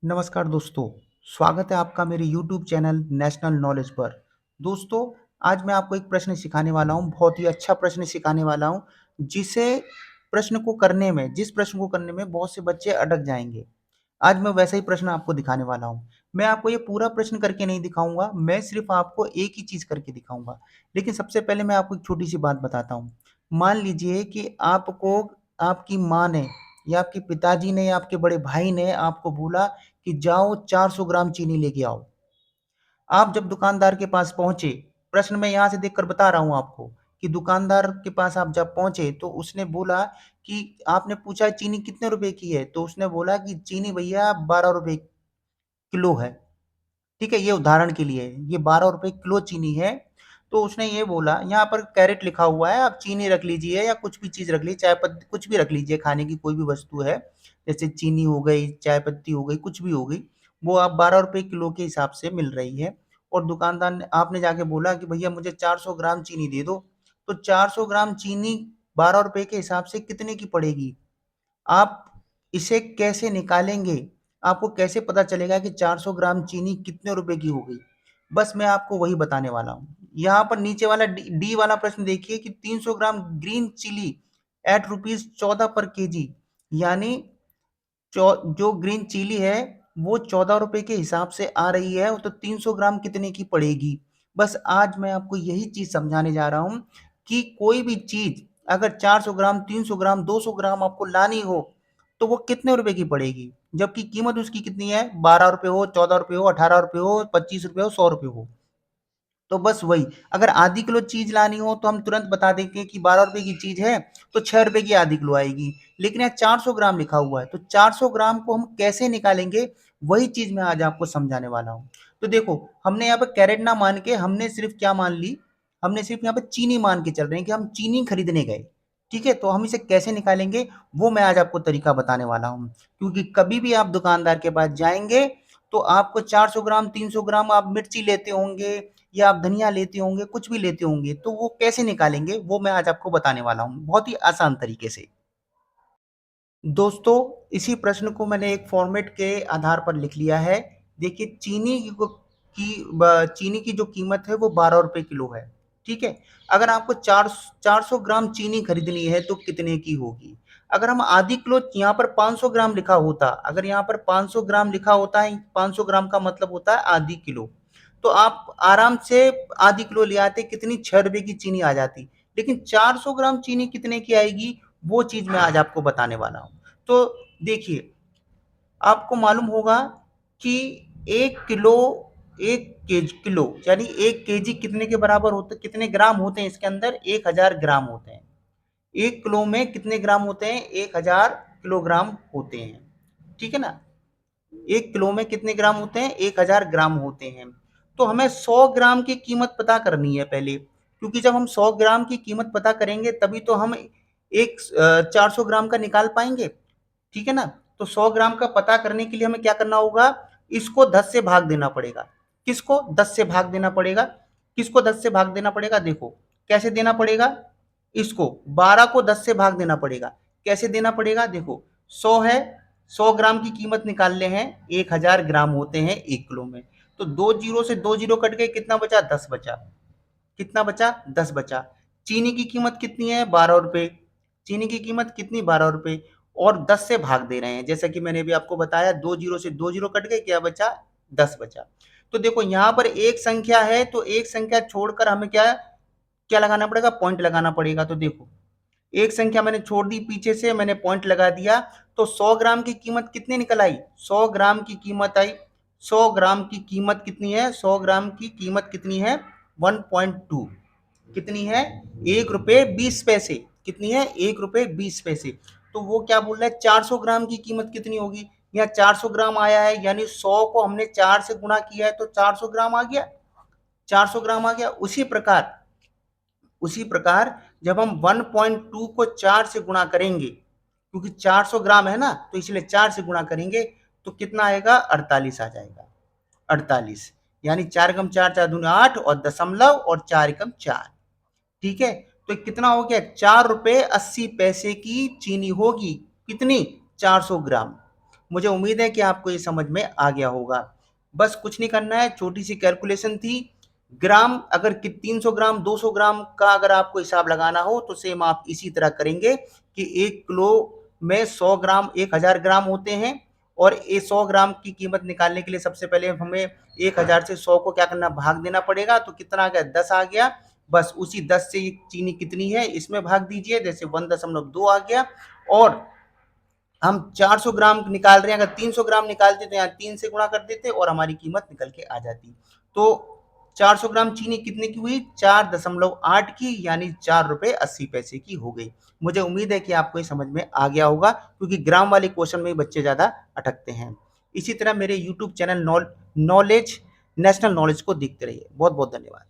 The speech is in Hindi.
नमस्कार दोस्तों, स्वागत है आपका मेरे YouTube चैनल नेशनल नॉलेज पर। दोस्तों, आज मैं आपको एक प्रश्न सिखाने वाला हूँ, बहुत ही अच्छा प्रश्न सिखाने वाला हूँ, जिस प्रश्न को करने में बहुत से बच्चे अटक जाएंगे। आज मैं वैसा ही प्रश्न आपको दिखाने वाला हूँ। मैं आपको ये पूरा प्रश्न करके नहीं दिखाऊंगा, मैं सिर्फ आपको एक ही चीज़ करके दिखाऊंगा। लेकिन सबसे पहले मैं आपको एक छोटी सी बात बताता हूँ। मान लीजिए कि आपको आपकी माँ ने या आपके पिताजी ने या आपके बड़े भाई ने आपको बोला कि जाओ 400 ग्राम चीनी लेके आओ। आप जब दुकानदार के पास पहुंचे, प्रश्न मैं यहाँ से देखकर बता रहा हूँ आपको कि दुकानदार के पास आप जब पहुंचे तो उसने बोला कि आपने पूछा चीनी कितने रुपए की है, तो उसने बोला कि चीनी भैया 12 रुपए किलो है। ठीक है, ये उदाहरण के लिए है, ये 12 रुपए किलो चीनी है। तो उसने ये बोला, यहाँ पर कैरेट लिखा हुआ है, आप चीनी रख लीजिए या कुछ भी चीज रख लीजिए, चाय पत्ती कुछ भी रख लीजिए, खाने की कोई भी वस्तु है, जैसे चीनी हो गई, चाय पत्ती हो गई, कुछ भी हो गई, वो आप 12 रुपए किलो के हिसाब से मिल रही है। और दुकानदार ने आपने जाके बोला कि भैया मुझे 400 ग्राम चीनी दे दो। तो 400 ग्राम चीनी 12 रुपए के हिसाब से कितने की पड़ेगी? आप इसे कैसे निकालेंगे? आपको कैसे पता चलेगा कि 400 ग्राम चीनी कितने रुपए की हो गई? बस मैं आपको वही बताने वाला हूँ। यहाँ पर नीचे वाला डी वाला प्रश्न देखिए कि 300 ग्राम ग्रीन चिली एट रुपीज 14 पर केजी, यानी जो ग्रीन चिली है वो 14 रुपए के हिसाब से आ रही है, तो 300 ग्राम कितने की पड़ेगी? बस आज मैं आपको यही चीज समझाने जा रहा हूँ कि कोई भी चीज अगर 400 ग्राम, 300 ग्राम, 200 ग्राम आपको लानी हो तो वो कितने रुपए की पड़ेगी, जबकि कीमत उसकी कितनी है? 12 रुपए हो, 14 रुपए हो, 18 रुपए हो, 25 रुपए हो, 100 रुपए हो। तो बस वही, अगर आधी किलो चीज लानी हो तो हम तुरंत बता देंगे कि 12 रुपए की चीज है तो 6 रुपए की आधी किलो आएगी। लेकिन यहाँ 400 ग्राम लिखा हुआ है, तो 400 ग्राम को हम कैसे निकालेंगे, वही चीज मैं आज आपको समझाने वाला हूँ। तो देखो, हमने यहाँ पर कैरेट ना मान के हमने सिर्फ क्या मान ली, हमने सिर्फ यहाँ पर चीनी मान के चल रहे हैं कि हम चीनी खरीदने गए। ठीक है, तो हम इसे कैसे निकालेंगे वो मैं आज आपको तरीका बताने वाला हूँ। क्योंकि कभी भी आप दुकानदार के पास जाएंगे तो आपको 400 ग्राम, 300 ग्राम आप मिर्ची लेते होंगे या आप धनिया लेते होंगे, कुछ भी लेते होंगे, तो वो कैसे निकालेंगे वो मैं आज आपको बताने वाला हूँ, बहुत ही आसान तरीके से। दोस्तों, इसी प्रश्न को मैंने एक फॉर्मेट के आधार पर लिख लिया है। देखिए, चीनी की जो कीमत है वो 12 रुपए किलो है। ठीक है, अगर आपको 400 ग्राम चीनी खरीदनी है तो कितने की होगी? अगर हम आधी किलो, यहाँ पर 500 ग्राम लिखा होता, अगर यहाँ पर 500 ग्राम लिखा होता है, 500 ग्राम का मतलब होता है आधी किलो, तो आप आराम से आधी किलो ले आते, कितनी? 6 रुपए की चीनी आ जाती। लेकिन 400 ग्राम चीनी कितने की आएगी, वो चीज मैं आज आपको बताने वाला हूँ। तो देखिए, आपको मालूम होगा कि एक किलो, किलो यानी 1 केजी कितने के बराबर होते, कितने ग्राम होते हैं इसके अंदर? 1000 ग्राम होते हैं। 1 किलो में कितने ग्राम होते हैं? 1000 किलोग्राम होते हैं। ठीक है ना? 1 किलो में कितने ग्राम होते हैं? 1000 ग्राम होते हैं। तो हमें 100 ग्राम की कीमत पता करनी है पहले, क्योंकि जब हम 100 ग्राम की कीमत पता करेंगे तभी तो हम एक 400 ग्राम का निकाल पाएंगे। ठीक है ना? तो 100 ग्राम का पता करने के लिए हमें क्या करना होगा? इसको 10 से भाग देना पड़ेगा। किसको 10 से भाग देना पड़ेगा? किसको 10 से भाग देना पड़ेगा? देखो कैसे देना पड़ेगा। इसको 12 को 10 से भाग देना पड़ेगा। कैसे देना पड़ेगा? देखो, 100 है, 100 ग्राम की कीमत निकालने हैं, 1000 ग्राम होते हैं 1 किलो में। तो 2 जीरो से 2 जीरो कट गए, कितना बचा? 10 बचा। कितना बचा? 10 बचा। चीनी की कीमत कितनी है? 12 रुपए। चीनी की कीमत कितनी? 12 रुपए। और 10 से भाग दे रहे हैं, जैसा कि मैंने भी आपको बताया, 2 जीरो से 2 जीरो कट गए, क्या बचा? 10 बचा। तो देखो, यहाँ पर एक संख्या है तो एक संख्या छोड़कर हमें क्या क्या लगाना पड़ेगा? पॉइंट लगाना पड़ेगा। तो देखो, एक संख्या मैंने छोड़ दी पीछे से, मैंने पॉइंट लगा दिया, तो 100 ग्राम की कीमत कितनी निकल आई? 100 ग्राम की कीमत आई। 100 ग्राम की कीमत कितनी है? 100 ग्राम की कीमत कितनी है? 1.2। कितनी है? 1 रुपए 20 पैसे। कितनी है? 1 रुपए 20 पैसे। तो वो क्या बोल रहा है? 400 ग्राम की कीमत कितनी होगी? यहाँ 400 ग्राम आया है, यानी 100 को हमने 4 से गुणा किया है तो 400 ग्राम आ गया। 400 ग्राम आ गया। उसी प्रकार जब हम 1.2 को 4 से गुणा करेंगे, क्योंकि 400 ग्राम है ना, तो इसलिए 4 से गुणा करेंगे, तो कितना आएगा? 48 आ जाएगा। 48, यानी 4 एकम 4, 4 दूनी 8, और दशमलव और 4 एकम 4। ठीक है, तो कितना हो गया? 4 रुपए 80 पैसे की चीनी होगी। कितनी? 400 ग्राम। मुझे उम्मीद है कि आपको ये समझ में आ गया होगा। बस कुछ नहीं करना है, छोटी सी कैलकुलेशन थी। ग्राम अगर कि 300 ग्राम 200 ग्राम का अगर आपको हिसाब लगाना हो तो सेम आप इसी तरह करेंगे कि 1 किलो में 100 ग्राम 1000 ग्राम होते हैं। और ये 100 ग्राम की कीमत निकालने के लिए सबसे पहले हमें 1000 से 100 को क्या करना, भाग देना पड़ेगा। तो कितना आ गया, 10 आ गया। बस उसी 10 से चीनी कितनी है इसमें भाग दीजिए, जैसे 1.2 आ गया। और हम 400 ग्राम निकाल रहे हैं, अगर 300 ग्राम निकालते तो यहाँ 3 से गुणा कर देते और हमारी कीमत निकल के आ जाती। तो 400 ग्राम चीनी कितने की हुई, 4.8 की, यानी 4 रुपए 80 पैसे की हो गई। मुझे उम्मीद है कि आपको ये समझ में आ गया होगा, क्योंकि ग्राम वाले क्वेश्चन में बच्चे ज़्यादा अटकते हैं। इसी तरह मेरे YouTube channel knowledge national knowledge को देखते रहिए। बहुत बहुत धन्यवाद।